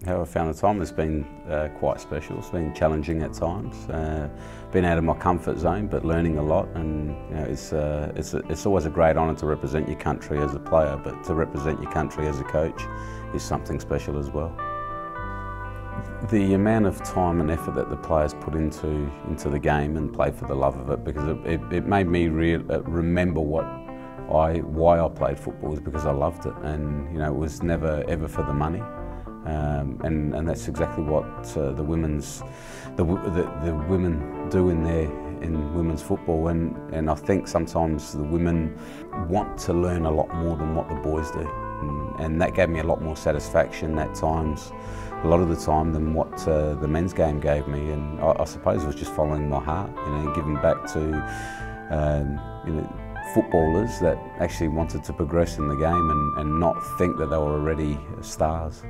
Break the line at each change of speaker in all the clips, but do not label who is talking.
How I found the time has been quite special. It's been challenging at times. Been out of my comfort zone, but learning a lot. And it's always a great honour to represent your country as a player, but to represent your country as a coach is something special as well. The amount of time and effort that the players put into the game and play for the love of it, because it made me remember why I played football, is because I loved it, and it was never ever for the money. And that's exactly what the women do in women's football, and I think sometimes the women want to learn a lot more than what the boys do, and that gave me a lot more satisfaction at times, a lot of the time, than what the men's game gave me. And I suppose it was just following my heart, giving back to footballers that actually wanted to progress in the game and not think that they were already stars.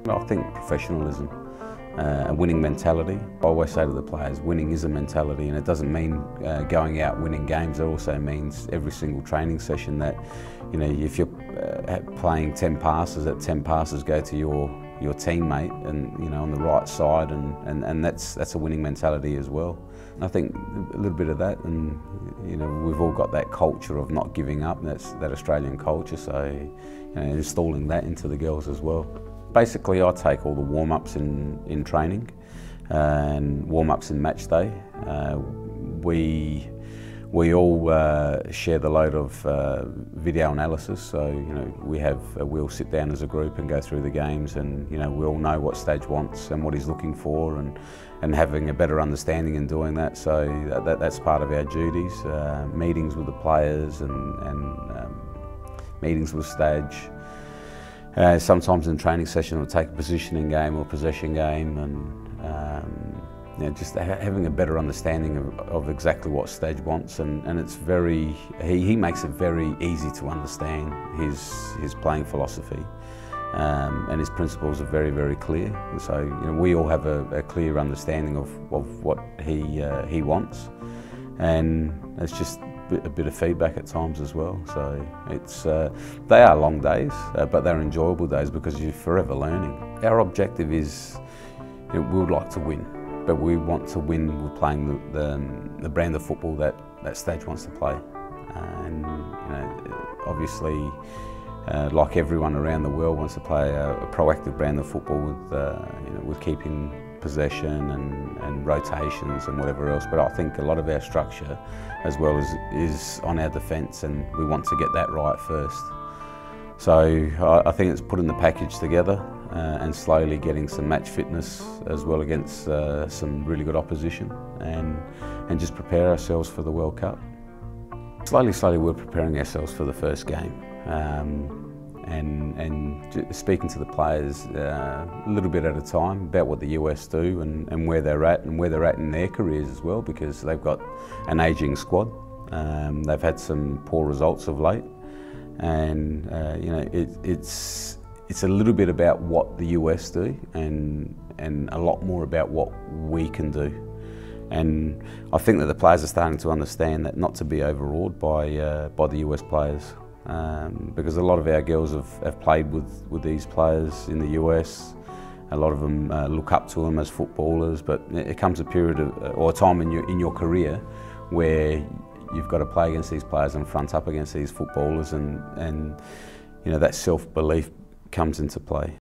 I think professionalism, a winning mentality. I always say to the players, winning is a mentality, and it doesn't mean going out winning games. It also means every single training session that, if you're playing 10 passes, that 10 passes go to your teammate and on the right side, and that's a winning mentality as well. And I think a little bit of that, and we've all got that culture of not giving up. That's that Australian culture, so installing that into the girls as well. Basically, I take all the warm-ups in training and warm-ups in match day. We all share the load of video analysis, so we'll sit down as a group and go through the games, and we all know what Stage wants and what he's looking for, and having a better understanding in doing that. So that's part of our duties. Meetings with the players and meetings with Stage. Sometimes in training session we'll take a positioning game or possession game, and just having a better understanding of exactly what Stage wants, and it's he makes it very easy to understand his playing philosophy, and his principles are very, very clear. So we all have a clear understanding of what he wants, and it's just a bit of feedback at times as well. So they are long days, but they're enjoyable days because you're forever learning. Our objective is, we would like to win, but we want to win with playing the brand of football that Stage wants to play. And obviously, like everyone around the world wants to play a proactive brand of football with keeping possession and rotations and whatever else, but I think a lot of our structure as well is on our defence, and we want to get that right first. So I think it's putting the package together and slowly getting some match fitness as well against some really good opposition, and just prepare ourselves for the World Cup. Slowly we're preparing ourselves for the first game. And speaking to the players a little bit at a time about what the US do and where they're at in their careers as well, because they've got an ageing squad. They've had some poor results of late, and it's a little bit about what the US do and a lot more about what we can do. And I think that the players are starting to understand that, not to be overawed by the US players. Because a lot of our girls have played with these players in the US. A lot of them look up to them as footballers, but it comes a period or a time in your career where you've got to play against these players and front up against these footballers, and that self-belief comes into play.